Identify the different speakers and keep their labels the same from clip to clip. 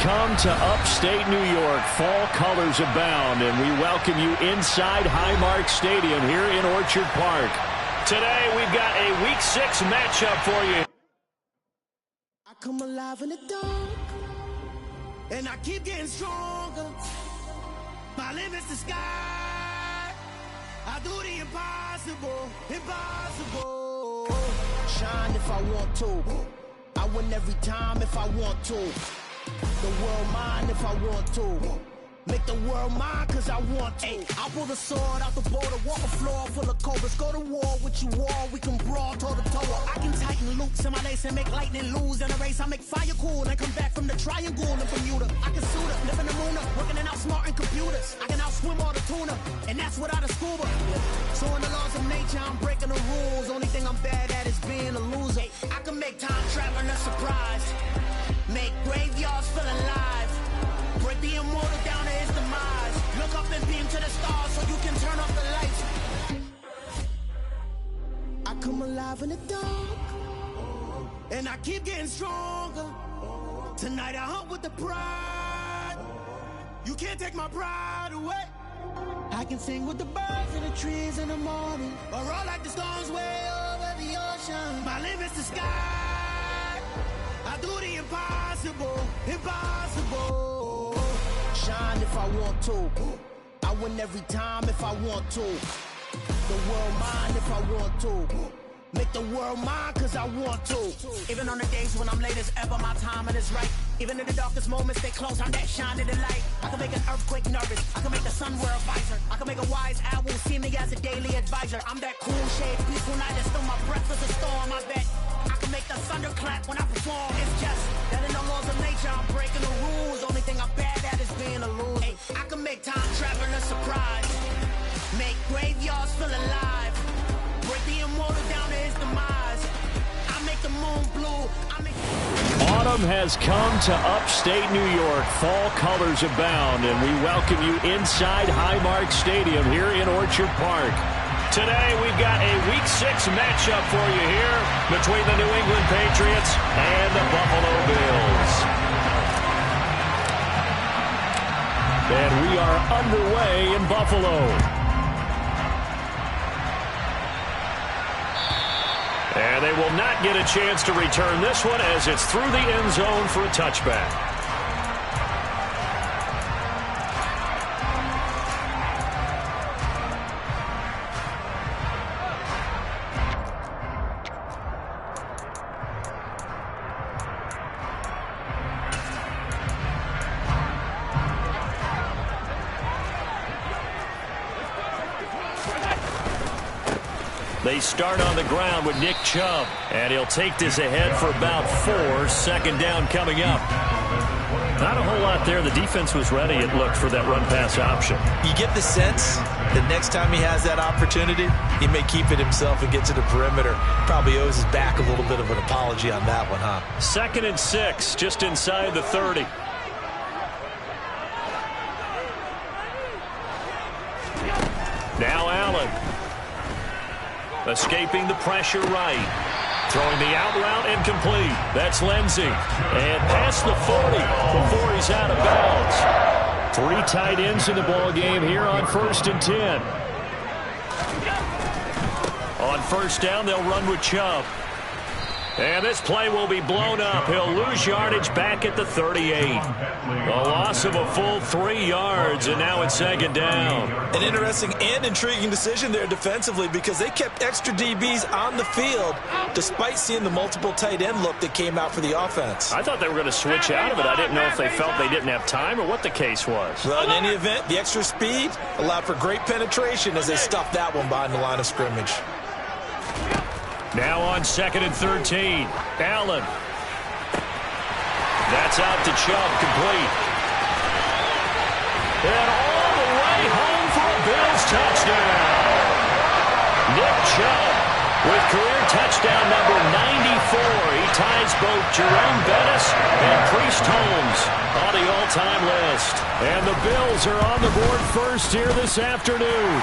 Speaker 1: come to upstate New York. Fall colors abound, and we welcome you inside Highmark Stadium here in Orchard Park. Today, we've got a Week 6 matchup for you.
Speaker 2: I come alive in the dark, and I keep getting stronger. My limit's the sky. I do the impossible, impossible. Shine if I want to. I win every time if I want to. The world mine if I want to. Make the world mine cause I want to. I pull the sword out the border, walk a floor full of cobras. Go to war with you all, we can brawl toe to toe. I can tighten loops in my lace and make lightning lose in a race. I make fire cool and come back from the triangle in Bermuda. I can suit up, live in the moon up, working and outsmarting computers. I can outswim all the tuna, and that's without a scuba. So in the laws of nature, I'm breaking the rules. Only thing I'm bad at is being a loser. I can make time traveling a surprise. Make graveyards feel alive. Break the immortal down to his demise. Look up and beam to the stars so you can turn off the lights. I come alive in the dark, and I keep getting stronger. Tonight I hunt with the pride. You can't take my pride away. I can sing with the birds and the trees in the morning, or roll like the storms way over the ocean. My limit's the sky. I do the impossible, impossible. Shine if I want to. I win every time if I want to. The world mine if I want to. Make the world mine cause I want to. Even on the days when I'm late as ever, my timing is right. Even in the darkest moments, stay close, I'm that shining the light. I can make an earthquake nervous, I can make the sun wear a visor. I can make a wise owl see me as a daily advisor. I'm that cool shade, peaceful night, and still my breath is a storm. I bet I can make the thunder clap when I perform. It's just that in the laws of nature, I'm breaking the rules. Only thing I'm bad at is being a loser. Hey, I can make time travel a surprise. Make graveyards feel alive. Break the immortal down to his demise. I make the moon blue.
Speaker 1: Autumn has come to upstate New York. Fall colors abound, and we welcome you inside Highmark Stadium here in Orchard Park. Today, we've got a Week 6 matchup for you here between the New England Patriots and the Buffalo Bills. And we are underway in Buffalo. And they will not get a chance to return this one as it's through the end zone for a touchback. They start on the ground with Nick Chubb, and he'll take this ahead for about 4. Second down coming up. Not a whole lot there. The defense was ready, it looked, for that run-pass option.
Speaker 3: You get the sense that next time he has that opportunity, he may keep it himself and get to the perimeter. Probably owes his back a little bit of an apology on that one, huh?
Speaker 1: 2nd and 6, just inside the 30. Now Allen. Escaping the pressure right. Throwing the out route incomplete. That's Lindsey. And past the 40 before he's out of bounds. 3 tight ends in the ball game here on 1st and 10. On 1st down, they'll run with Chubb. And this play will be blown up. He'll lose yardage back at the 38. A loss of a full 3 yards, and now it's 2nd down.
Speaker 3: An interesting and intriguing decision there defensively because they kept extra DBs on the field despite seeing the multiple tight end look that came out for the offense.
Speaker 1: I thought they were going to switch out of it. I didn't know if they felt they didn't have time or what the case was.
Speaker 3: Well, in any event, the extra speed allowed for great penetration as they stuffed that one behind the line of scrimmage.
Speaker 1: Now on 2nd and 13. Allen. That's out to Chubb, complete. And all the way home for a Bills touchdown. Nick Chubb with career touchdown number 94. He ties both Jerome Bettis and Priest Holmes on the all-time list. And the Bills are on the board first here this afternoon.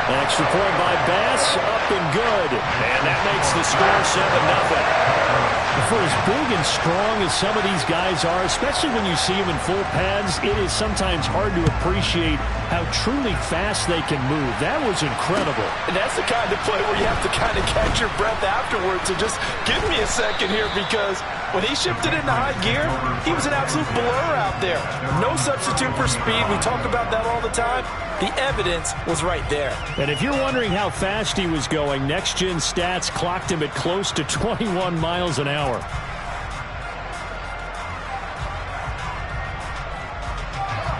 Speaker 1: An extra point by Bass, up and good. And that makes the score 7-0. For as big and strong as some of these guys are, especially when you see them in full pads, it is sometimes hard to appreciate how truly fast they can move. That was incredible.
Speaker 3: And that's the kind of play where you have to kind of catch your breath afterwards. So just give me a second here, because when he shifted into high gear, he was an absolute blur out there. No substitute for speed. We talk about that all the time. The evidence was right there.
Speaker 1: And if you're wondering how fast he was going, Next Gen Stats clocked him at close to 21 miles an hour.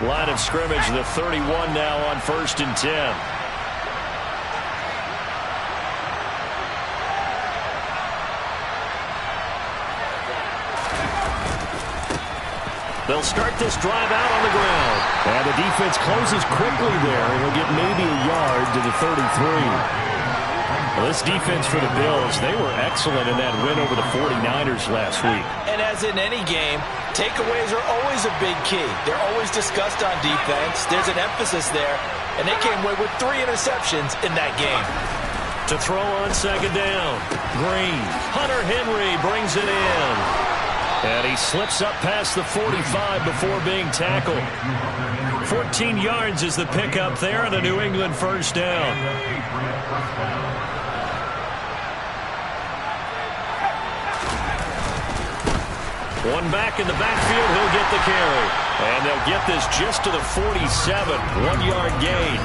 Speaker 1: Line of scrimmage, the 31 now on 1st and 10. They'll start this drive out on the ground. And the defense closes quickly there, and he'll get maybe a yard to the 33. Well, this defense for the Bills, they were excellent in that win over the 49ers last week.
Speaker 3: And as in any game, takeaways are always a big key. They're always discussed on defense. There's an emphasis there, and they came away with 3 interceptions in that game.
Speaker 1: To throw on 2nd down, Green. Hunter Henry brings it in. And he slips up past the 45 before being tackled. 14 yards is the pickup there on a New England 1st down. One back in the backfield, he'll get the carry. And they'll get this just to the 47, 1-yard gain.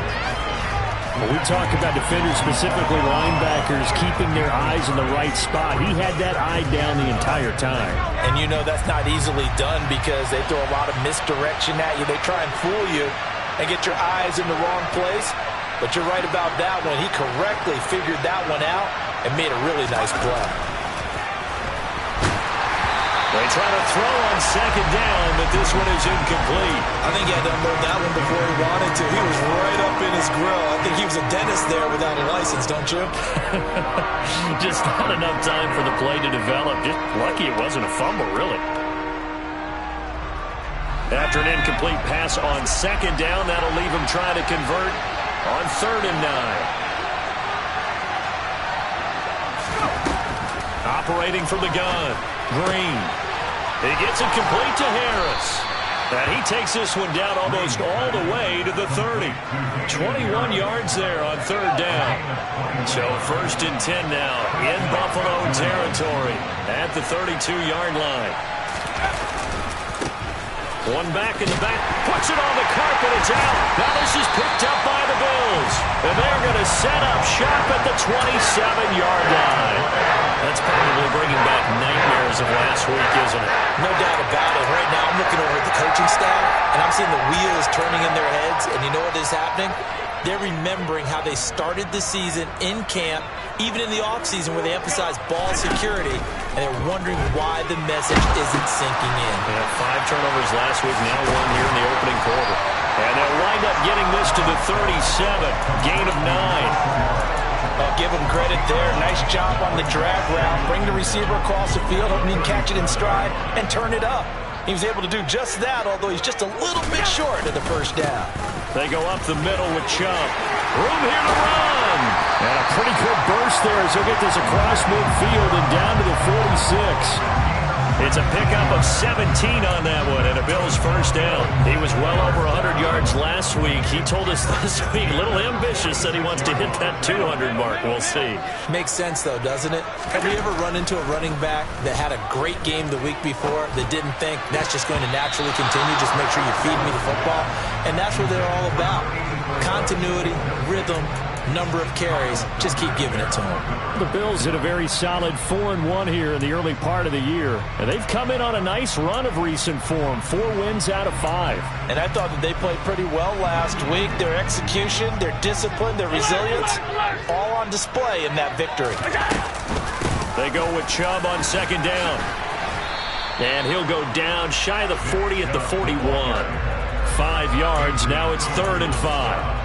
Speaker 1: Well, we talk about defenders, specifically linebackers, keeping their eyes in the right spot. He had that eye down the entire time.
Speaker 3: And you know that's not easily done, because they throw a lot of misdirection at you. They try and fool you and get your eyes in the wrong place. But you're right about that one. He correctly figured that one out and made a really nice play.
Speaker 1: They try to throw on 2nd down, but this one is incomplete.
Speaker 3: I think he had to unload that one before he wanted to. He was right up in his grill. I think he was a dentist there without a license, don't you?
Speaker 1: Just not enough time for the play to develop. Just lucky it wasn't a fumble, really. After an incomplete pass on 2nd down, that'll leave him trying to convert on 3rd and 9. Operating from the gun, Green. He gets it complete to Harris. And he takes this one down almost all the way to the 30. 21 yards there on 3rd down. So 1st and 10 now in Buffalo territory at the 32-yard line. One back in the back, puts it on the carpet, it's out. Now this is picked up by the Bills. And they're going to set up shop at the 27-yard line. That's probably bringing back nightmares of last week, isn't it?
Speaker 3: No doubt about it. Right now I'm looking over at the coaching staff, and I'm seeing the wheels turning in their heads. And you know what is happening? They're remembering how they started the season in camp, even in the offseason where they emphasized ball security, and they're wondering why the message isn't sinking in.
Speaker 1: They had 5 turnovers last week, now 1 here in the opening quarter. And they'll wind up getting this to the 37, gain of 9.
Speaker 3: I'll give him credit there. Nice job on the drag route. Bring the receiver across the field, hoping he can catch it in stride and turn it up. He was able to do just that, although he's just a little bit short of the 1st down.
Speaker 1: They go up the middle with Chubb. Room here to run. And a pretty good burst there as he'll get this across midfield and down to the 46. It's a pickup of 17 on that one and a Bills 1st down. He was well over 100 yards last week. He told us this week, a little ambitious, that he wants to hit that 200 mark. We'll see.
Speaker 3: Makes sense, though, doesn't it? Have you ever run into a running back that had a great game the week before that didn't think that's just going to naturally continue? Just make sure you feed me the football. And that's what they're all about. Continuity, rhythm, number of carries. Just keep giving it to them.
Speaker 1: The Bills had a very solid 4-1 here in the early part of the year. And they've come in on a nice run of recent form. 4 wins out of 5.
Speaker 3: And I thought that they played pretty well last week. Their execution, their discipline, their resilience, all on display in that victory.
Speaker 1: They go with Chubb on 2nd down. And he'll go down shy of the 40 at the 41. 5 yards. Now it's 3rd and 5.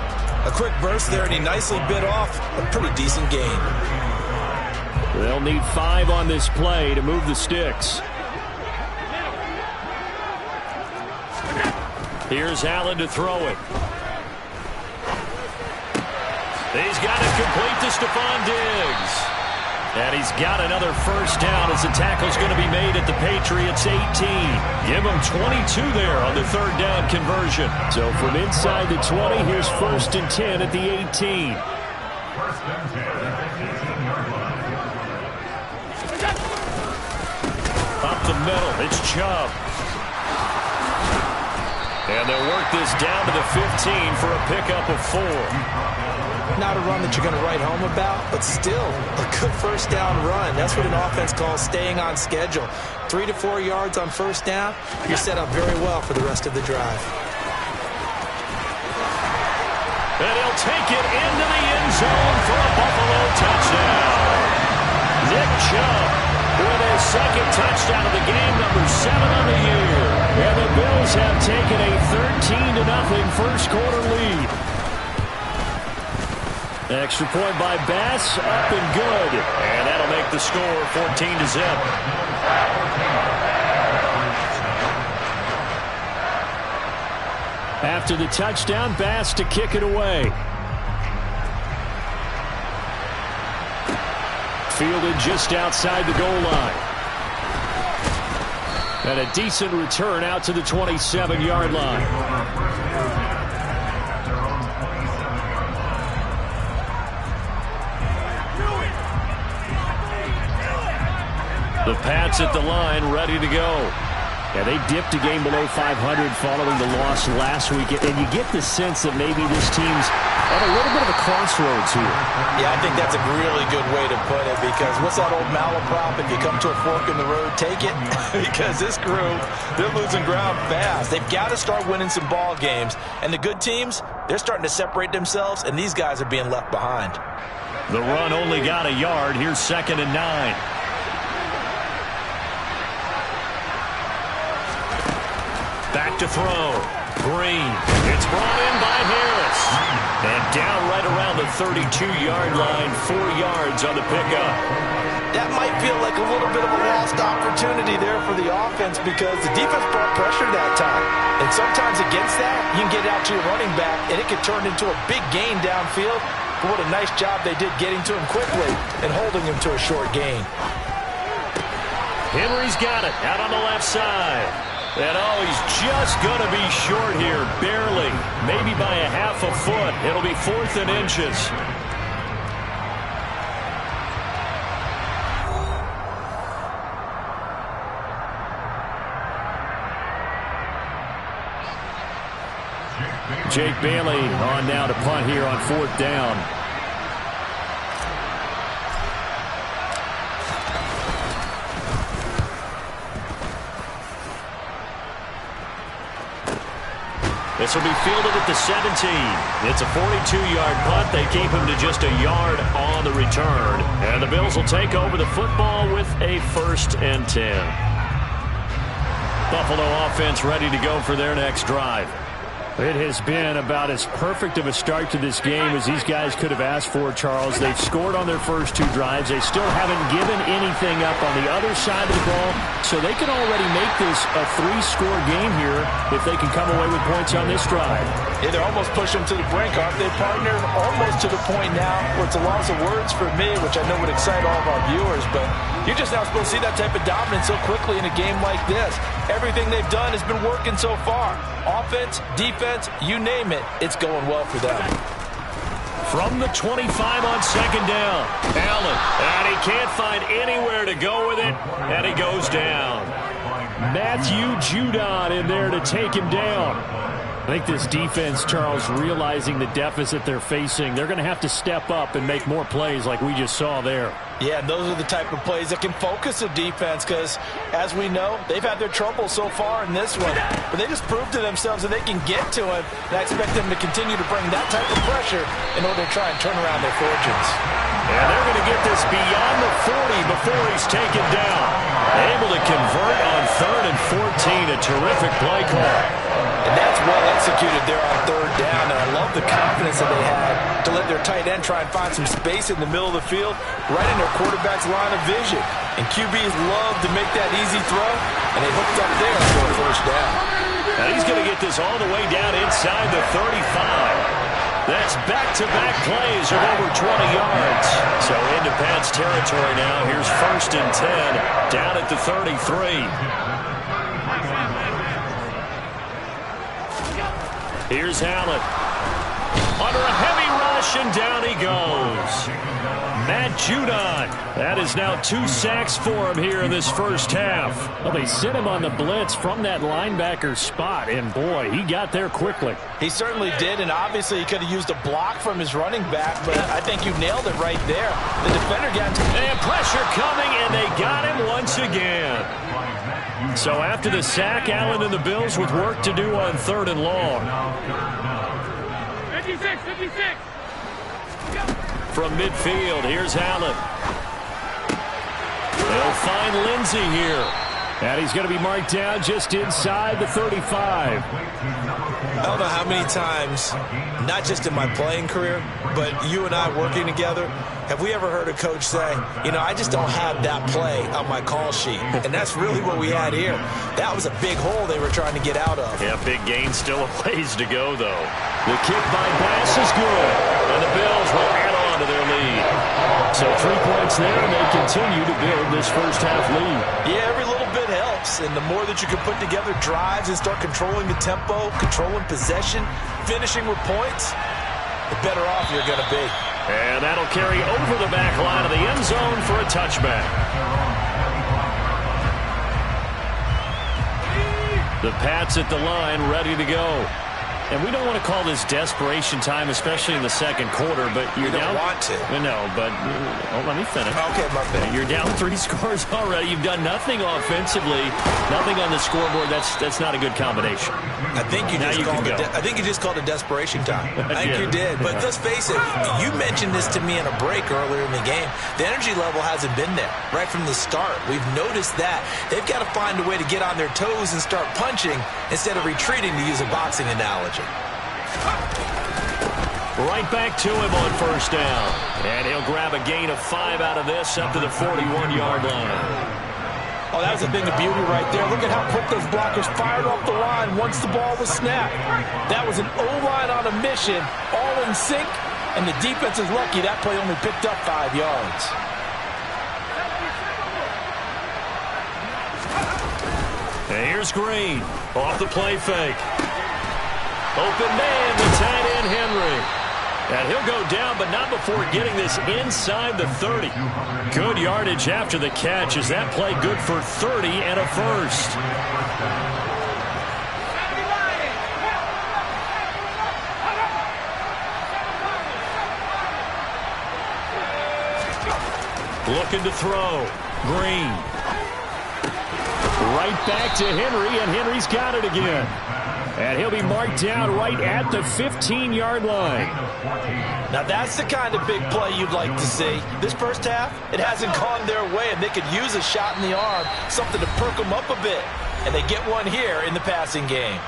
Speaker 3: A quick burst there, and he nicely bit off a pretty decent gain.
Speaker 1: They'll need 5 on this play to move the sticks. Here's Allen to throw it. He's got it complete to Stephon Diggs. And he's got another first down as the tackle's going to be made at the Patriots 18. Give him 22 there on the third down conversion. So from inside the 20, here's 1st and 10 at the 18. Up the middle, it's Chubb. And they'll work this down to the 15 for a pickup of 4.
Speaker 3: Not a run that you're going to write home about, but still a good first down run. That's what an offense calls staying on schedule. 3 to 4 yards on first down, you're set up very well for the rest of the drive.
Speaker 1: And he'll take it into the end zone for a Buffalo touchdown. Nick Chubb with his second touchdown of the game, number 7 on the year. And the Bills have taken a 13-0 first quarter lead. Extra point by Bass, up and good. And that'll make the score 14-0. After the touchdown, Bass to kick it away. Fielded just outside the goal line. And a decent return out to the 27-yard line. The Pats at the line, ready to go. Yeah, they dipped a game below 500 following the loss last week, and you get the sense that maybe this team's at a little bit of a crossroads here.
Speaker 3: Yeah, I think that's a really good way to put it, because what's that old malaprop? If you come to a fork in the road, take it. Because this crew, they're losing ground fast. They've got to start winning some ball games. And the good teams, they're starting to separate themselves, and these guys are being left behind.
Speaker 1: The run only got a yard. Here's 2nd and 9. Back to throw. Green. It's brought in by Harris. And down right around the 32-yard line. 4 yards on the pickup.
Speaker 3: That might feel like a little bit of a lost opportunity there for the offense, because the defense brought pressure that time. And sometimes against that, you can get out to your running back, and it could turn into a big gain downfield. But what a nice job they did getting to him quickly and holding him to a short gain.
Speaker 1: Henry's got it out on the left side. And oh, he's just going to be short here, barely. Maybe by a half a foot. It'll be 4th and inches. Jake Bailey on now to punt here on 4th down. This will be fielded at the 17. It's a 42-yard punt. They keep him to just a yard on the return. And the Bills will take over the football with a 1st and 10. Buffalo offense ready to go for their next drive. It has been about as perfect of a start to this game as these guys could have asked for, Charles. They've scored on their first 2 drives. They still haven't given anything up on the other side of the ball, so they can already make this a 3-score game here if they can come away with points on this drive.
Speaker 3: Yeah, they're almost pushing them to the brink, aren't they, partner? Almost to the point now where it's a loss of words for me, which I know would excite all of our viewers, but you're just not supposed to see that type of dominance so quickly in a game like this. Everything they've done has been working so far. Offense, defense, you name it, it's going well for them.
Speaker 1: From the 25 on 2nd down, Allen, and he can't find anywhere to go with it, and he goes down. Matthew Judon in there to take him down. I think this defense, Charles, realizing the deficit they're facing, they're going to have to step up and make more plays like we just saw there.
Speaker 3: Yeah, those are the type of plays that can focus a defense, because, as we know, they've had their trouble so far in this one. But they just proved to themselves that they can get to it, and I expect them to continue to bring that type of pressure in order to try and turn around their fortunes.
Speaker 1: And they're going to get this beyond the 40 before he's taken down. Able to convert on 3rd and 14, a terrific play call.
Speaker 3: And that's well executed there on 3rd down, and I love the confidence that they had to let their tight end try and find some space in the middle of the field, right in their quarterback's line of vision. And QBs love to make that easy throw, and they hooked up there for a 1st down.
Speaker 1: Now he's going to get this all the way down inside the 35. That's back-to-back plays of over 20 yards. So into Pats territory now. Here's 1st and 10 down at the 33. Here's Allen. Under a heavy rush, and down he goes. Matt Judon. That is now 2 sacks for him here in this first half. Well, they sent him on the blitz from that linebacker spot, and boy, he got there quickly.
Speaker 3: He certainly did, and obviously he could have used a block from his running back, but I think you nailed it right there. The defender got...
Speaker 1: And pressure coming, and they got him once again. So after the sack, Allen and the Bills with work to do on 3rd and long.
Speaker 4: 56.
Speaker 1: From midfield, here's Allen. They'll find Lindsey here. And he's going to be marked down just inside the 35.
Speaker 3: I don't know how many times, not just in my playing career, but you and I working together, have we ever heard a coach say, you know, I just don't have that play on my call sheet. And that's really what we had here. That was a big hole they were trying to get out of.
Speaker 1: Yeah, big gain, still a ways to go, though. The kick by Bass is good. And the Bills will add on to their lead. So 3 points there, and they continue to build this first half lead.
Speaker 3: Yeah, every little bit helps. And the more that you can put together drives and start controlling the tempo, controlling possession, finishing with points, the better off you're going to be.
Speaker 1: And that'll carry over the back line of the end zone for a touchback. The Pats at the line, ready to go. And we don't want to call this desperation time, especially in the second quarter, but you're down.
Speaker 3: You don't want to.
Speaker 1: No, but let me finish.
Speaker 3: Okay, my bad.
Speaker 1: You're down 3 scores already. You've done nothing offensively, nothing on the scoreboard. That's not a good combination.
Speaker 3: I think you just called it desperation time. I think you did. But let's face it, you mentioned this to me in a break earlier in the game. The energy level hasn't been there right from the start. We've noticed that. They've got to find a way to get on their toes and start punching instead of retreating, to use a boxing analogy.
Speaker 1: Right back to him on 1st down. And he'll grab a gain of 5 out of this up to the 41-yard line.
Speaker 3: Oh, that was a thing of beauty right there. Look at how quick those blockers fired off the line once the ball was snapped. That was an O-line on a mission, all in sync, and the defense is lucky that play only picked up 5 yards.
Speaker 1: And here's Green off the play fake. Open man, the tight end Henry. And he'll go down, but not before getting this inside the 30. Good yardage after the catch. Is that play good for 30 and a first? Looking to throw. Green. Right back to Henry, and Henry's got it again. And he'll be marked down right at the 15-yard line.
Speaker 3: Now that's the kind of big play you'd like to see. This first half, it hasn't gone their way, and they could use a shot in the arm, something to perk them up a bit. And they get one here in the passing game.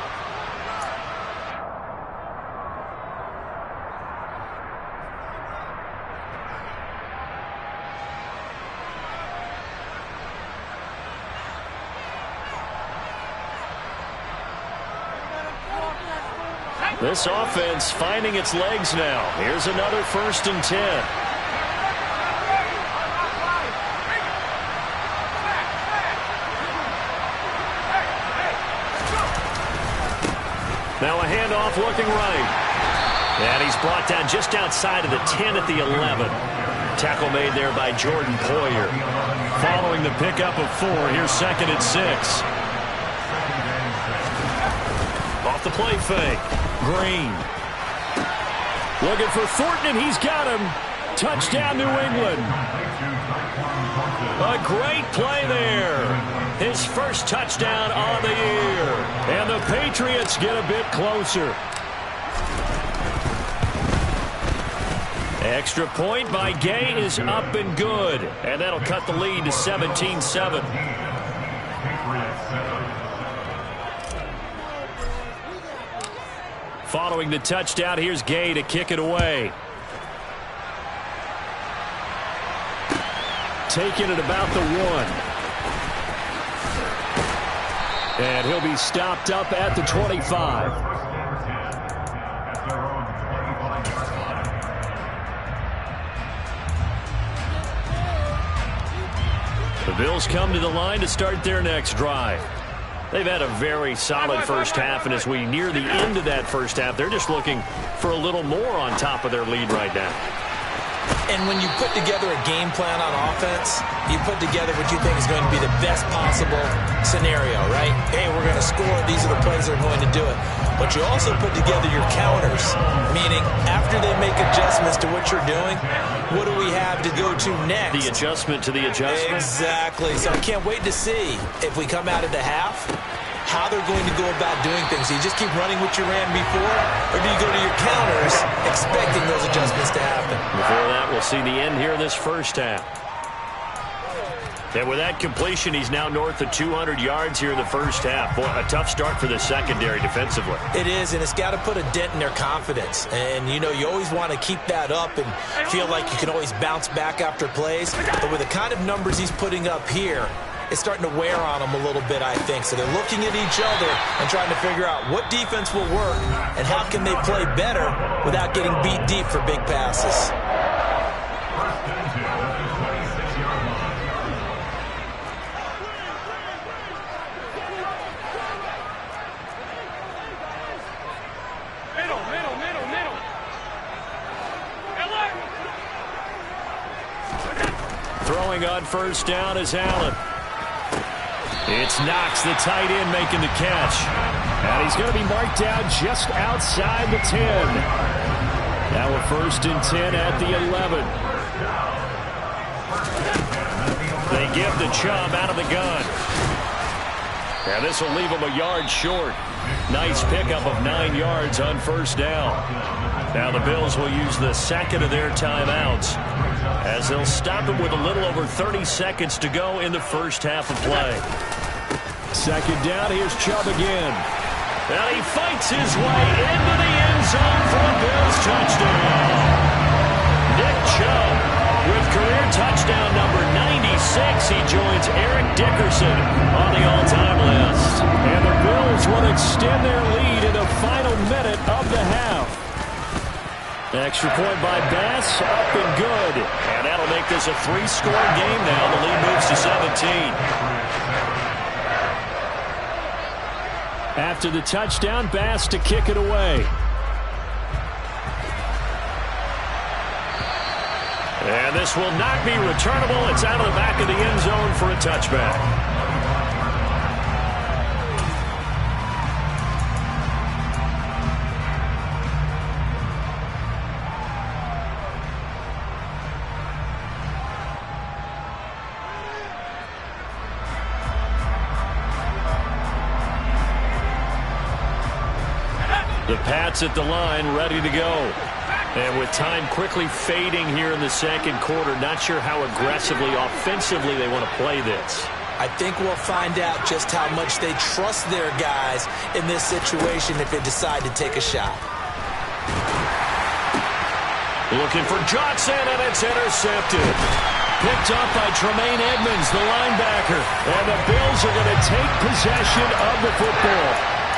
Speaker 1: This offense finding its legs now. Here's another 1st and 10. Now a handoff looking right. And he's brought down just outside of the 10 at the 11. Tackle made there by Jordan Poyer. Following the pickup of 4, here's 2nd and 6. Off the play fake. Green. Looking for Thornton, and he's got him. Touchdown, New England. A great play there. His first touchdown on the year. And the Patriots get a bit closer. Extra point by Gay is up and good. And that'll cut the lead to 17-7. Following the touchdown, here's Gay to kick it away. Taking it about the 1. And he'll be stopped up at the 25. Bills come to the line to start their next drive. They've had a very solid first half, and as we near the end of that first half, they're just looking for a little more on top of their lead right now.
Speaker 3: And when you put together a game plan on offense, you put together what you think is going to be the best possible scenario, right? Hey, we're going to score. These are the plays that are going to do it. But you also put together your counters, meaning after they make adjustments to what you're doing, what do we have to go to next?
Speaker 1: The adjustment to the adjustment?
Speaker 3: Exactly. So I can't wait to see if we come out of the half, how they're going to go about doing things. Do you just keep running what you ran before, or do you go to your counters expecting those adjustments to happen?
Speaker 1: Before that, we'll see the end here in this first half. And with that completion, he's now north of 200 yards here in the first half. Boy, a tough start for the secondary defensively.
Speaker 3: It is, and it's got to put a dent in their confidence. And, you know, you always want to keep that up and feel like you can always bounce back after plays. But with the kind of numbers he's putting up here, it's starting to wear on them a little bit, I think. So they're looking at each other and trying to figure out what defense will work and how can they play better without getting beat deep for big passes.
Speaker 1: Throwing on first down is Allen. It's Knox, the tight end, making the catch. And he's going to be marked down just outside the 10. Now a 1st and 10 at the 11. They give the Chubb out of the gun. And this will leave him a yard short. Nice pickup of 9 yards on first down. Now the Bills will use the second of their timeouts as they'll stop him with a little over 30 seconds to go in the first half of play. Second down, here's Chubb again. And he fights his way into the end zone for a Bills touchdown. Nick Chubb with career touchdown number 96. He joins Eric Dickerson on the all-time list. And the Bills will extend their lead in the final minute of the half. Extra point by Bass, up and good. And that'll make this a 3-score game now. The lead moves to 17. After the touchdown, Bass to kick it away. And this will not be returnable. It's out of the back of the end zone for a touchback. The Pats at the line, ready to go. And with time quickly fading here in the second quarter, not sure how aggressively, offensively they want to play this.
Speaker 3: I think we'll find out just how much they trust their guys in this situation if they decide to take a shot.
Speaker 1: Looking for Johnson, and it's intercepted. Picked up by Tremaine Edmonds, the linebacker. And the Bills are going to take possession of the football.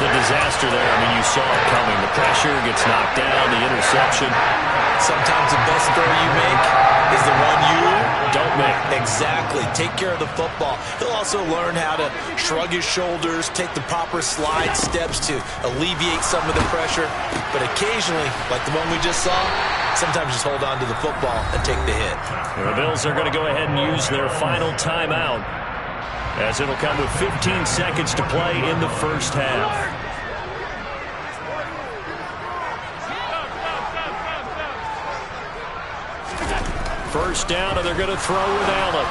Speaker 1: The disaster there, I mean, you saw it coming. The pressure gets knocked down, the interception.
Speaker 3: Sometimes the best throw you make is the one you
Speaker 1: don't make.
Speaker 3: Exactly. Take care of the football. He'll also learn how to shrug his shoulders, take the proper slide steps to alleviate some of the pressure. But occasionally, like the one we just saw, sometimes just hold on to the football and take the hit.
Speaker 1: And the Bills are going to go ahead and use their final timeout, as it'll come with 15 seconds to play in the first half. First down, and they're going to throw with Allen.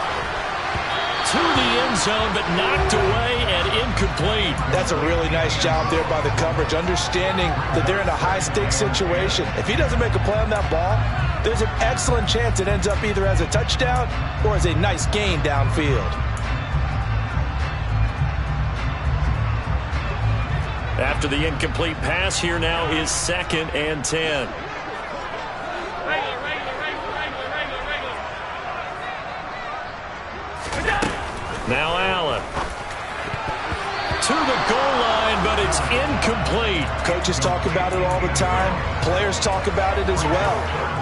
Speaker 1: To the end zone, but knocked away and incomplete.
Speaker 4: That's a really nice job there by the coverage, understanding that they're in a high-stakes situation. If he doesn't make a play on that ball, there's an excellent chance it ends up either as a touchdown or as a nice gain downfield.
Speaker 1: After the incomplete pass, here now is 2nd and 10. Now Allen. To the goal line, but and it's incomplete.
Speaker 4: Coaches talk about it all the time. Players talk about it as well.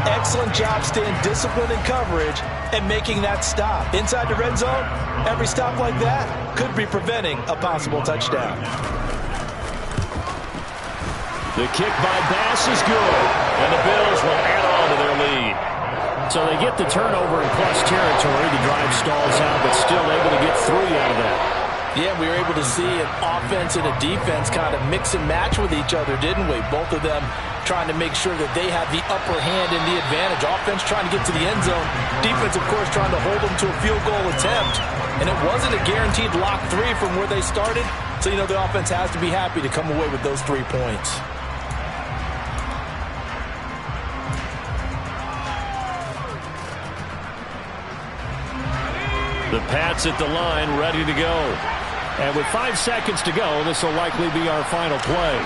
Speaker 4: Excellent job staying disciplined in coverage and making that stop. Inside the red zone, every stop like that could be preventing a possible touchdown.
Speaker 1: The kick by Bass is good, and the Bills will add on to their lead. So they get the turnover in plus territory. The drive stalls out, but still able to get 3 out of that.
Speaker 4: Yeah, we were able to see an offense and a defense kind of mix and match with each other, didn't we? Both of them trying to make sure that they have the upper hand and the advantage. Offense trying to get to the end zone. Defense, of course, trying to hold them to a field goal attempt. And it wasn't a guaranteed lock 3 from where they started. So, the offense has to be happy to come away with those 3 points.
Speaker 1: The Pats at the line, ready to go. And with 5 seconds to go, this will likely be our final play.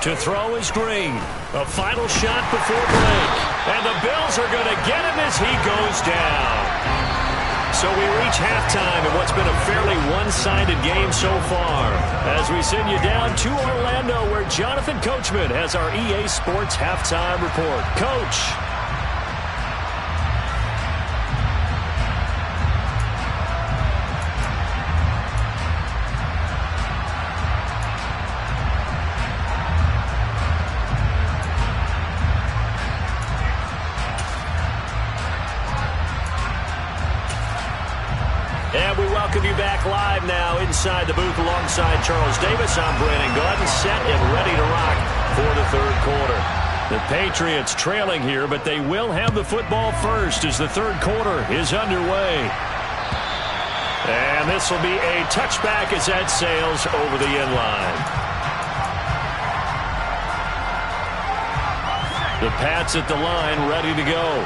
Speaker 1: To throw is Green. A final shot before break. And the Bills are going to get him as he goes down. So we reach halftime in what's been a fairly one-sided game so far. As we send you down to Orlando, where Jonathan Coachman has our EA Sports halftime report. Coach. And we welcome you back live now inside the booth alongside Charles Davis. I'm Brandon Gordon, set and ready to rock for the third quarter. The Patriots trailing here, but they will have the football first as the third quarter is underway. And this will be a touchback as that sails over the end line. The Pats at the line, ready to go.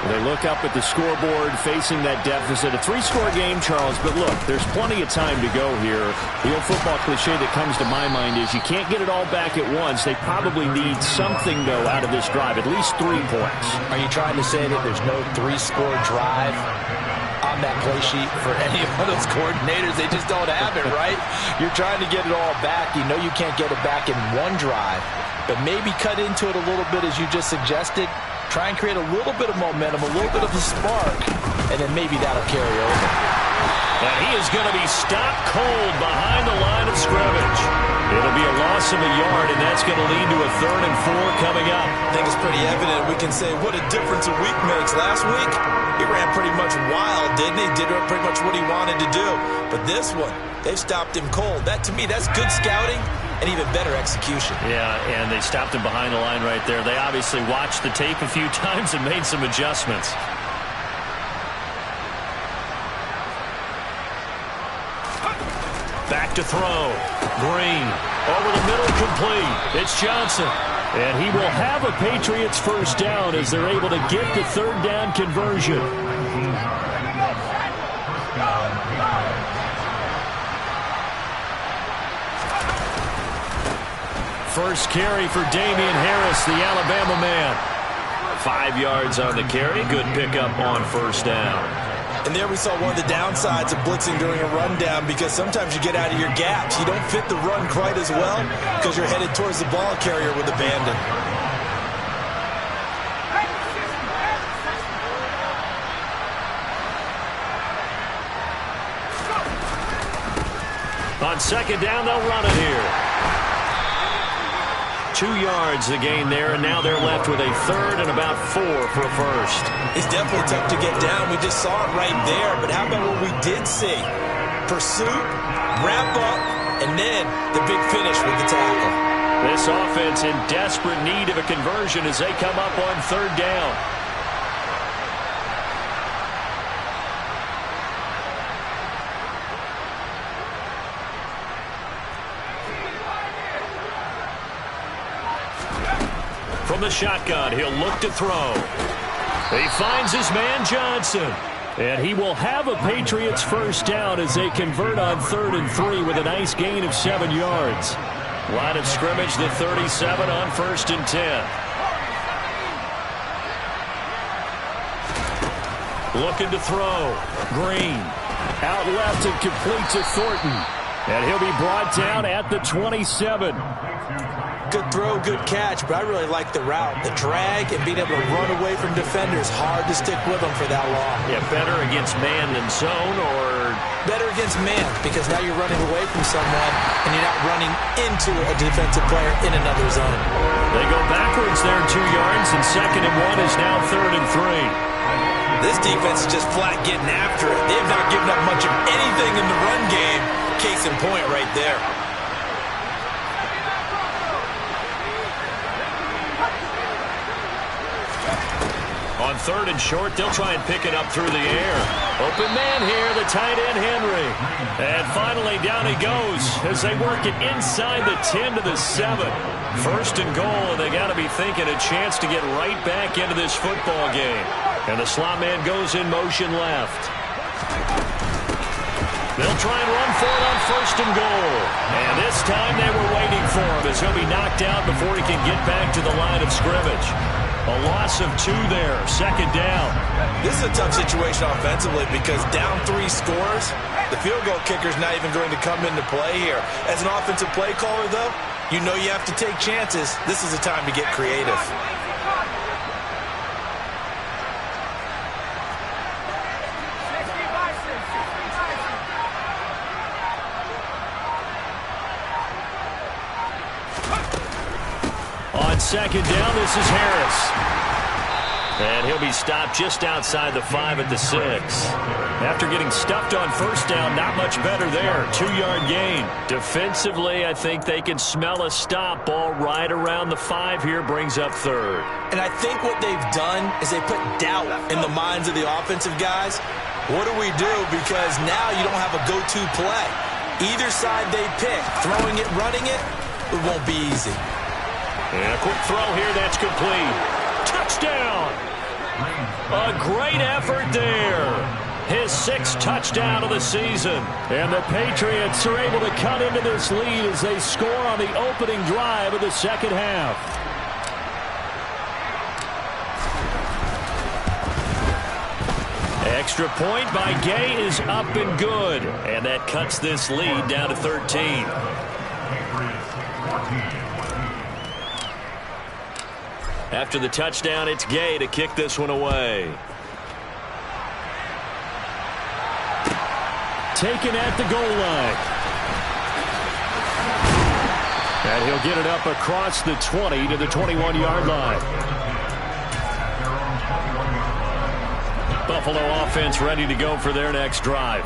Speaker 1: They look up at the scoreboard facing that deficit. A 3-score game, Charles, but look, there's plenty of time to go here. The old football cliche that comes to my mind is you can't get it all back at once. They probably need something, though, out of this drive, at least 3 points.
Speaker 4: Are you trying to say that there's no 3-score drive on that play sheet for any of those coordinators? They just don't have it, right? You're trying to get it all back. You know you can't get it back in one drive, but maybe cut into it a little bit as you just suggested. Try and create a little bit of momentum, a little bit of a spark, and then maybe that'll carry over.
Speaker 1: And he is going to be stopped cold behind the line of scrimmage. It'll be a loss of a yard, and that's going to lead to a 3rd and 4 coming up.
Speaker 4: I think it's pretty evident. We can say what a difference a week makes. Last week, he ran pretty much wild, didn't he? Did pretty much what he wanted to do. But this one, they've stopped him cold. That, to me, that's good scouting and even better execution.
Speaker 1: Yeah, and they stopped him behind the line right there. They obviously watched the tape a few times and made some adjustments. Back to throw. Green. Over the middle, complete. It's Johnson. And he will have a Patriots first down as they're able to get the 3rd down conversion. First carry for Damian Harris, the Alabama man. 5 yards on the carry. Good pickup on first down.
Speaker 4: And there we saw one of the downsides of blitzing during a rundown, because sometimes you get out of your gaps. You don't fit the run quite as well because you're headed towards the ball carrier with abandon.
Speaker 1: On 2nd down, they'll run it here. 2 yards the gain there, and now they're left with a 3rd and about 4 for a first.
Speaker 4: It's definitely tough to get down. We just saw it right there. But how about what we did see? Pursuit, wrap up, and then the big finish with the tackle.
Speaker 1: This offense in desperate need of a conversion as they come up on 3rd down. From the shotgun, he'll look to throw. He finds his man Johnson. And he will have a Patriots first down as they convert on 3rd and 3 with a nice gain of 7 yards. Line of scrimmage, the 37 on 1st and 10. Looking to throw. Green. Out left and complete to Thornton. And he'll be brought down at the 27.
Speaker 3: Good throw, good catch, but I really like the route. The drag and being able to run away from defenders. Hard to stick with them for that long.
Speaker 1: Yeah, better against man than zone, or
Speaker 3: better against man, because now you're running away from someone and you're not running into a defensive player in another zone.
Speaker 1: They go backwards there 2 yards, and 2nd and 1 is now 3rd and 3.
Speaker 3: This defense is just flat getting after it. They have not given up much of anything in the run game. Case in point right there.
Speaker 1: On 3rd and short, they'll try and pick it up through the air. Open man here, the tight end, Henry. And finally, down he goes as they work it inside the 10 to the 7. 1st and goal, and they got to be thinking a chance to get right back into this football game. And the slot man goes in motion left. They'll try and run for it on 1st and goal. And this time they were waiting for him as he'll be knocked out before he can get back to the line of scrimmage. A loss of 2 there, 2nd down.
Speaker 3: This is a tough situation offensively because down 3 scores, the field goal kicker's not even going to come into play here. As an offensive play caller, though, you know you have to take chances. This is a time to get creative.
Speaker 1: On 2nd down, this is Harris. And he'll be stopped just outside the 5 at the 6. After getting stuffed on 1st down, not much better there. 2-yard gain. Defensively, I think they can smell a stop. Ball right around the 5 here, brings up 3rd.
Speaker 3: And I think what they've done is they put doubt in the minds of the offensive guys. What do we do? Because now you don't have a go-to play. Either side they pick, throwing it, running it, it won't be easy.
Speaker 1: And a quick throw here, that's complete. Touchdown! A great effort there. His 6th touchdown of the season. And the Patriots are able to cut into this lead as they score on the opening drive of the 2nd half. Extra point by Gay is up and good. And that cuts this lead down to 13. After the touchdown, it's Gay to kick this one away. Taken at the goal line. And he'll get it up across the 20 to the 21-yard line. Buffalo offense ready to go for their next drive.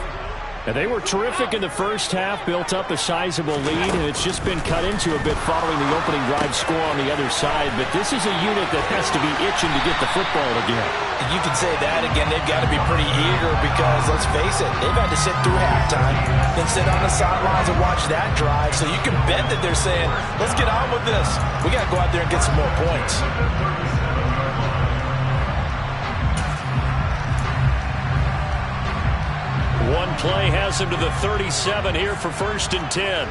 Speaker 1: And they were terrific in the first half, built up a sizable lead, and it's just been cut into a bit following the opening drive score on the other side. But this is a unit that has to be itching to get the football again.
Speaker 3: You can say that again. They've got to be pretty eager because, let's face it, they've had to sit through halftime, then sit on the sidelines and watch that drive. So you can bet that they're saying, let's get on with this. We got to go out there and get some more points.
Speaker 1: One play has him to the 37 here for 1st and 10.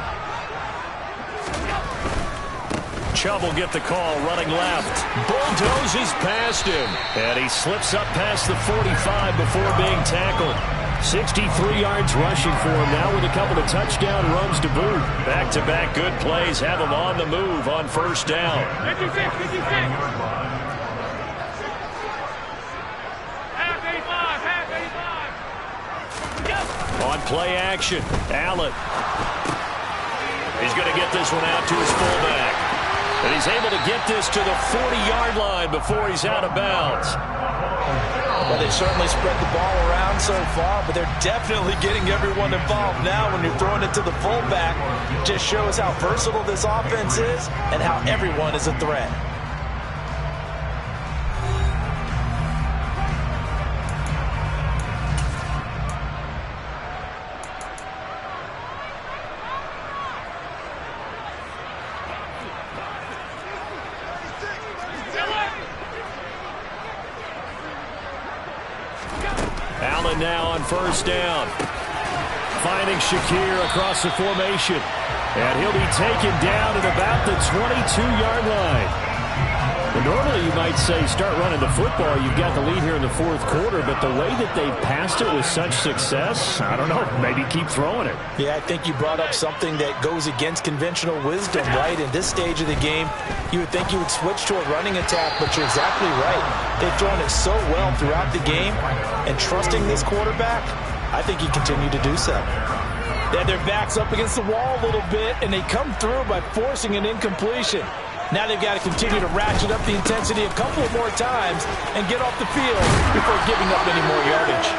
Speaker 1: Chubb will get the call, running left. Bulldozes past him. And he slips up past the 45 before being tackled. 63 yards rushing for him now with a couple of touchdown runs to boot. Back-to-back good plays have him on the move on 1st down.
Speaker 5: 56.
Speaker 1: On play action, Allen. He's going to get this one out to his fullback. And he's able to get this to the 40-yard line before he's out of bounds.
Speaker 3: Well, they've certainly spread the ball around so far, but they're definitely getting everyone involved now when you're throwing it to the fullback. It just shows how versatile this offense is and how everyone is a threat.
Speaker 1: Allen now on 1st down. Finding Shakir across the formation. And he'll be taken down at about the 22-yard line. Normally you might say start running the football. You've got the lead here in the fourth quarter, but the way that they've passed it with such success, I don't know, maybe keep throwing it.
Speaker 4: Yeah, I think you brought up something that goes against conventional wisdom, right? In this stage of the game, you would think you would switch to a running attack, but you're exactly right. They've thrown it so well throughout the game, and trusting this quarterback, I think he continued to do so. They had their backs up against the wall a little bit, and they come through by forcing an incompletion. Now they've got to continue to ratchet up the intensity a couple of more times and get off the field before giving up any more yardage.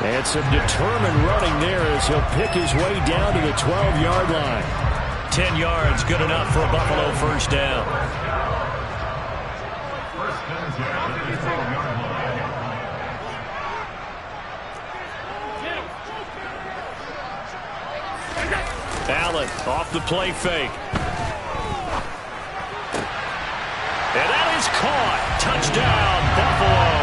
Speaker 1: And some determined running there as he'll pick his way down to the 12-yard line. 10 yards, good enough for a Buffalo first down. Allen off the play fake. And that is caught. Touchdown, Buffalo.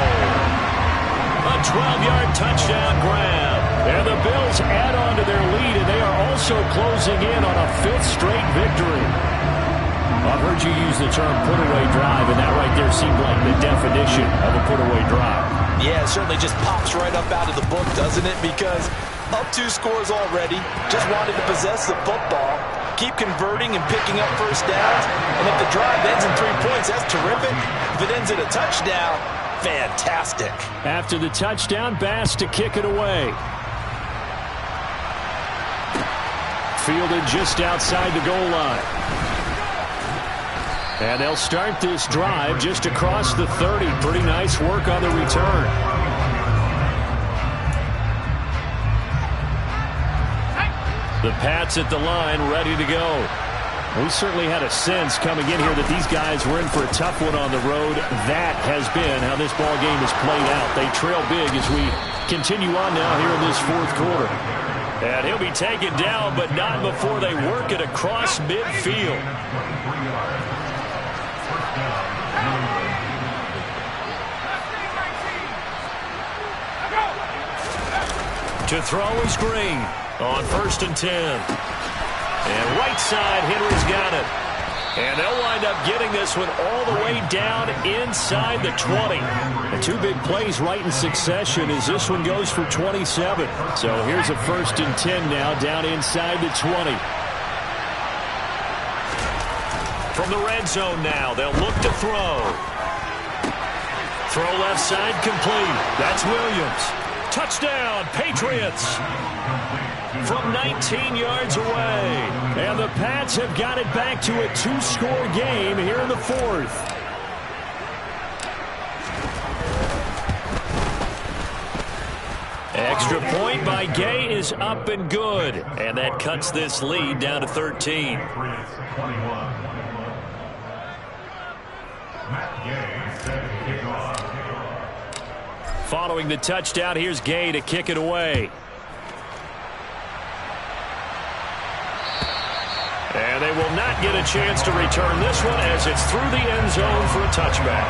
Speaker 1: A 12-yard touchdown grab. And the Bills add on to their lead, and they are also closing in on a fifth straight victory. I've heard you use the term put-away drive, and that right there seemed like the definition of a put-away drive.
Speaker 4: Yeah, it certainly just pops right up out of the book, doesn't it? Because up 2 scores already, just wanted to possess the football, keep converting and picking up first downs, and if the drive ends in 3 points, that's terrific. If it ends in a touchdown, fantastic.
Speaker 1: After the touchdown, Bass to kick it away. Fielded just outside the goal line. And they'll start this drive just across the 30. Pretty nice work on the return. The Pats at the line, ready to go. We certainly had a sense coming in here that these guys were in for a tough one on the road. That has been how this ball game has played out. They trail big as we continue on now here in this fourth quarter. And he'll be taken down, but not before they work it across midfield. To throw is Green on 1st and 10. And right side, Henry's got it. And they'll wind up getting this one all the way down inside the 20. And 2 big plays right in succession as this one goes for 27. So here's a 1st and 10 now down inside the 20. From the red zone now, they'll look to throw. Throw left side complete. That's Williams. Touchdown, Patriots. From 19 yards away. And the Pats have got it back to a 2-score game here in the fourth. Extra point by Gay is up and good. And that cuts this lead down to 13. Following the touchdown, here's Gay to kick it away. And they will not get a chance to return this one as it's through the end zone for a touchback.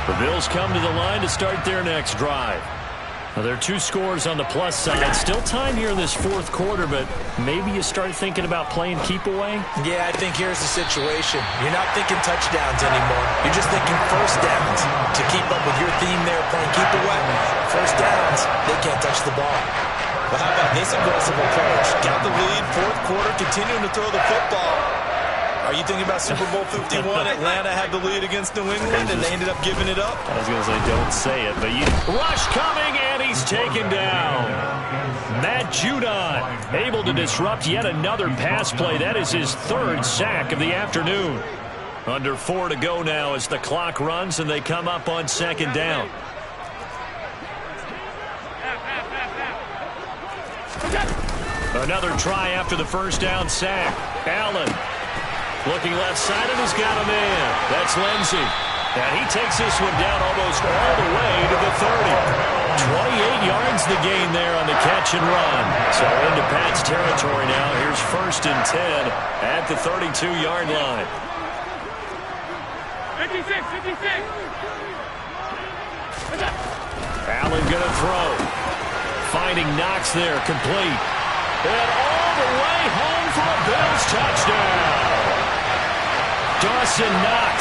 Speaker 1: The Bills come to the line to start their next drive. Now, there are 2 scores on the plus side. Still time here in this fourth quarter, but maybe you start thinking about playing keep away?
Speaker 4: Yeah, I think here's the situation. You're not thinking touchdowns anymore. You're just thinking first downs. To keep up with your theme there, playing keep away, first downs, they can't touch the ball. But how about this aggressive approach? Got the lead, fourth quarter, continuing to throw the football. Are you thinking about Super Bowl 51? Atlanta had the lead against New England, and they ended up giving it up?
Speaker 1: I was going to say, don't say it, but you... Rush coming, and he's taken down. Matt Judon able to disrupt yet another pass play. That is his 3rd sack of the afternoon. Under 4 to go now as the clock runs, and they come up on 2nd down. Another try after the first down sack. Allen. Looking left side, and he's got a man. That's Lindsey. And he takes this one down almost all the way to the 30. 28 yards the gain there on the catch and run. So into Pat's territory now. Here's 1st and 10 at the 32-yard line.
Speaker 5: 56, 56.
Speaker 1: Allen going to throw. Finding Knox there, complete. And all the way home for a Bills touchdown. Dawson Knox,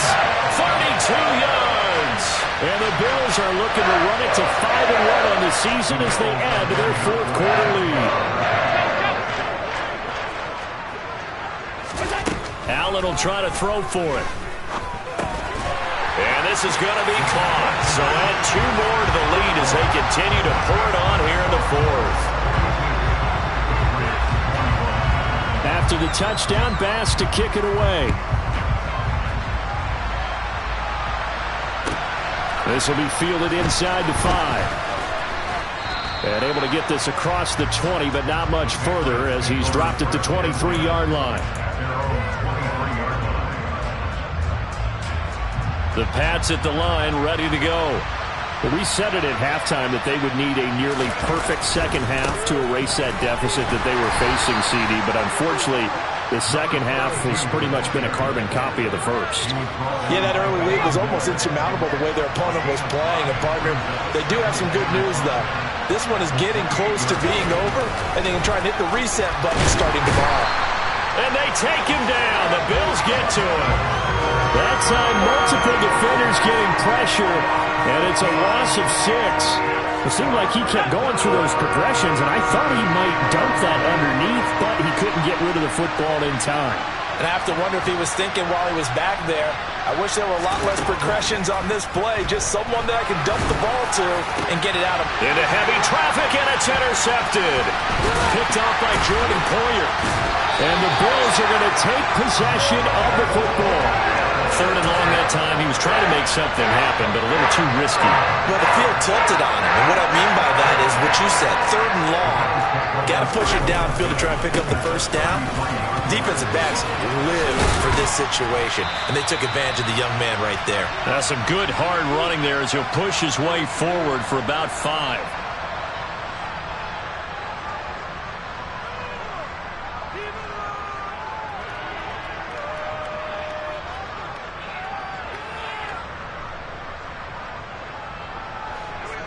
Speaker 1: 32 yards. And the Bills are looking to run it to 5-1 on the season as they add to their fourth quarter lead. Allen will try to throw for it. And this is going to be caught. So add 2 more to the lead as they continue to pour it on here in the fourth. After the touchdown, Bass to kick it away. This will be fielded inside the 5. And able to get this across the 20, but not much further as he's dropped it to 23-yard line. The Pats at the line, ready to go. We said it at halftime that they would need a nearly perfect second half to erase that deficit that they were facing, CD. But unfortunately, the second half has pretty much been a carbon copy of the first.
Speaker 4: Yeah, that early lead was almost insurmountable the way their opponent was playing. And, partner, they do have some good news, though. This one is getting close to being over, and they can try and hit the reset button starting tomorrow.
Speaker 1: And they take him down. The Bills get to him. That time, multiple defenders getting pressure, and it's a loss of 6. It seemed like he kept going through those progressions, and I thought he might dunk that underneath, but he couldn't get rid of the football in time.
Speaker 4: And I have to wonder if he was thinking while he was back there, I wish there were a lot less progressions on this play, just someone that I can dump the ball to and get it out of.
Speaker 1: Into heavy traffic, and it's intercepted. Picked off by Jordan Poyer. And the Bills are going to take possession of the football. 3rd and long that time. He was trying to make something happen, but a little too risky.
Speaker 3: Well, the field tilted on him. And what I mean by that is what you said, 3rd and long. Got to push it downfield to try and pick up the first down. Defensive backs live for this situation, and they took advantage of the young man right there.
Speaker 1: That's some good hard running there as he'll push his way forward for about 5.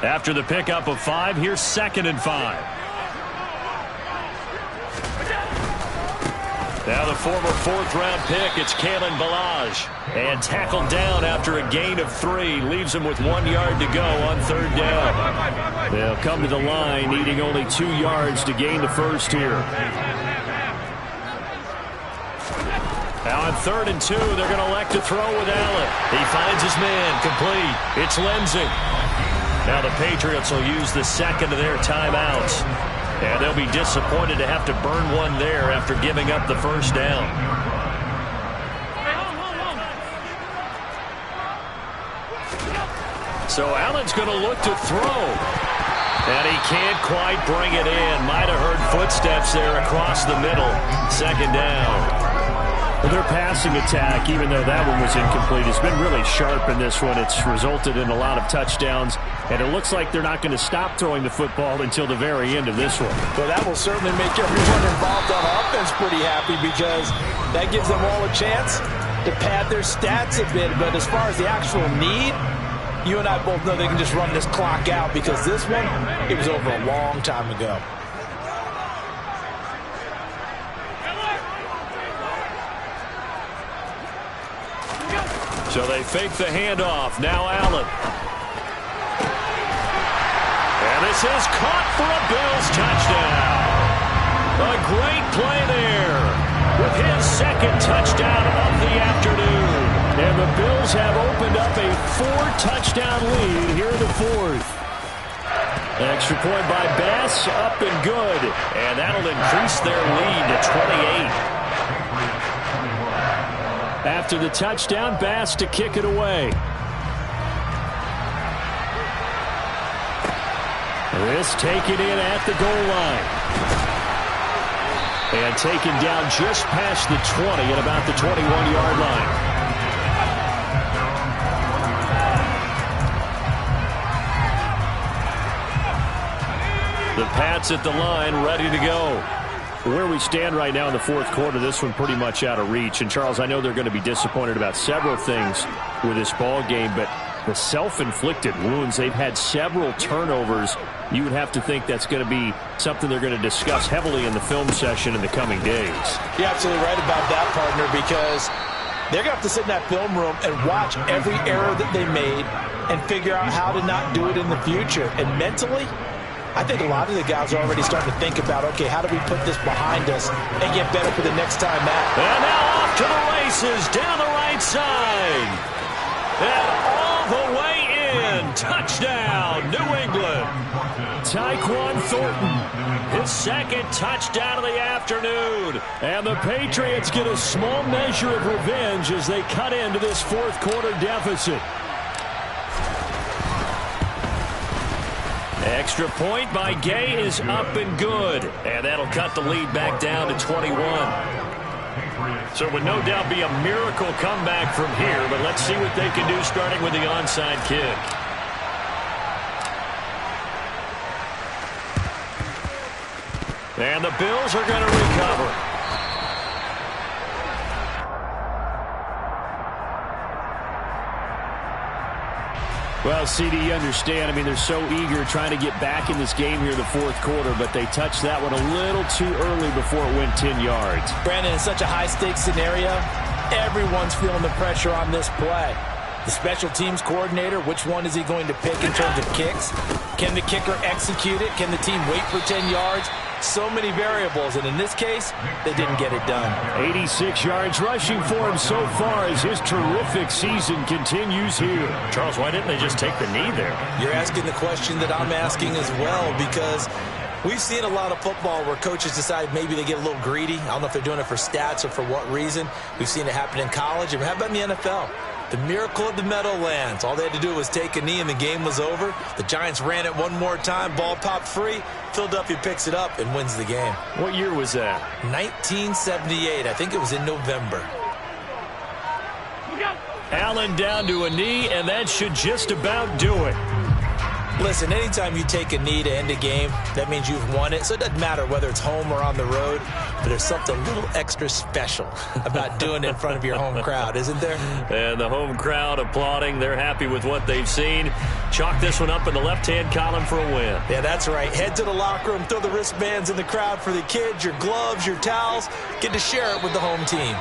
Speaker 1: After the pickup of 5, here's 2nd and 5. Now the former 4th-round pick, it's Kalen Ballage. And tackled down after a gain of 3. Leaves him with 1 yard to go on 3rd down. They'll come to the line needing only 2 yards to gain the first here. Now on 3rd and 2, they're going to elect to throw with Allen. He finds his man, complete. It's Lindsey. Now the Patriots will use the 2nd of their timeouts. And they'll be disappointed to have to burn one there after giving up the first down. So Allen's going to look to throw. And he can't quite bring it in. Might have heard footsteps there across the middle. 2nd down. Their passing attack, even though that one was incomplete, has been really sharp in this one. It's resulted in a lot of touchdowns, and it looks like they're not going to stop throwing the football until the very end of this one.
Speaker 4: Well, that will certainly make everyone involved on offense pretty happy because that gives them all a chance to pad their stats a bit. But as far as the actual need, you and I both know they can just run this clock out because this one, it was over a long time ago.
Speaker 1: So they fake the handoff. Now Allen. And this is caught for a Bills touchdown. A great play there with his 2nd touchdown of the afternoon. And the Bills have opened up a 4-touchdown lead here in the 4th. Extra point by Bass, up and good. And that'll increase their lead to 28. After the touchdown, Bass to kick it away. This taken in at the goal line. And taken down just past the 20 at about the 21-yard line. The Pats at the line, ready to go. Where we stand right now in the fourth quarter, this one pretty much out of reach. And, Charles, I know they're going to be disappointed about several things with this ball game, but the self-inflicted wounds, they've had several turnovers. You would have to think that's going to be something they're going to discuss heavily in the film session in the coming days.
Speaker 4: You're absolutely right about that, partner, because they're going to have to sit in that film room and watch every error that they made and figure out how to not do it in the future. And mentally, I think a lot of the guys are already starting to think about, okay, how do we put this behind us and get better for the next time out?
Speaker 1: And now off to the races down the right side. And all the way in. Touchdown, New England. Tyquan Thornton, his second touchdown of the afternoon. And the Patriots get a small measure of revenge as they cut into this fourth quarter deficit. Extra point by Gay is up and good. And that'll cut the lead back down to 21. So it would no doubt be a miracle comeback from here, but let's see what they can do starting with the onside kick. And the Bills are going to recover. Well, CD, you understand. I mean, they're so eager trying to get back in this game here in the fourth quarter, but they touched that one a little too early before it went 10 yards.
Speaker 4: Brandon, in such a high-stakes scenario, everyone's feeling the pressure on this play. The special teams coordinator, which one is he going to pick in terms of kicks? Can the kicker execute it? Can the team wait for 10 yards? So many variables, and in this case, they didn't get it done.
Speaker 1: 86 yards rushing for him so far as his terrific season continues here. Charles, why didn't they just take the knee there?
Speaker 3: You're asking the question that I'm asking as well, because we've seen a lot of football where coaches decide maybe they get a little greedy. I don't know if they're doing it for stats or for what reason. We've seen it happen in college. And how about in the NFL? The miracle of the Meadowlands. All they had to do was take a knee and the game was over. The Giants ran it one more time. Ball popped free. Philadelphia picks it up and wins the game.
Speaker 1: What year was that?
Speaker 3: 1978. I think it was in November.
Speaker 1: Allen down to a knee, and that should just about do it.
Speaker 3: Listen, anytime you take a knee to end a game, that means you've won it. So it doesn't matter whether it's home or on the road, but there's something a little extra special about doing it in front of your home crowd, isn't there?
Speaker 1: And the home crowd applauding. They're happy with what they've seen. Chalk this one up in the left-hand column for a win.
Speaker 3: Yeah, that's right. Head to the locker room, throw the wristbands in the crowd for the kids, your gloves, your towels. Get to share it with the home team.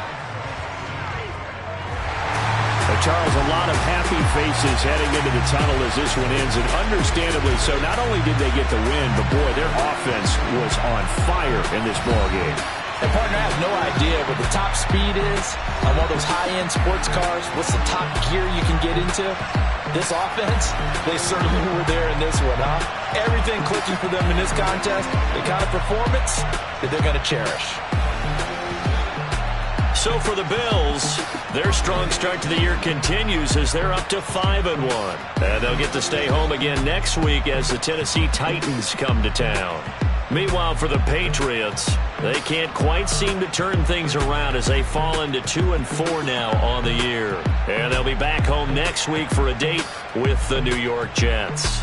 Speaker 1: Charles, a lot of happy faces heading into the tunnel as this one ends, and understandably so. Not only did they get the win, but boy, their offense was on fire in this ball game.
Speaker 4: And partner, I have no idea what the top speed is on one of those high-end sports cars. What's the top gear you can get into? This offense, they certainly were there in this one, huh? Everything clicking for them in this contest, the kind of performance that they're going to cherish.
Speaker 1: So for the Bills, their strong start to the year continues as they're up to 5-1. And they'll get to stay home again next week as the Tennessee Titans come to town. Meanwhile, for the Patriots, they can't quite seem to turn things around as they fall into 2-4 now on the year. And they'll be back home next week for a date with the New York Jets.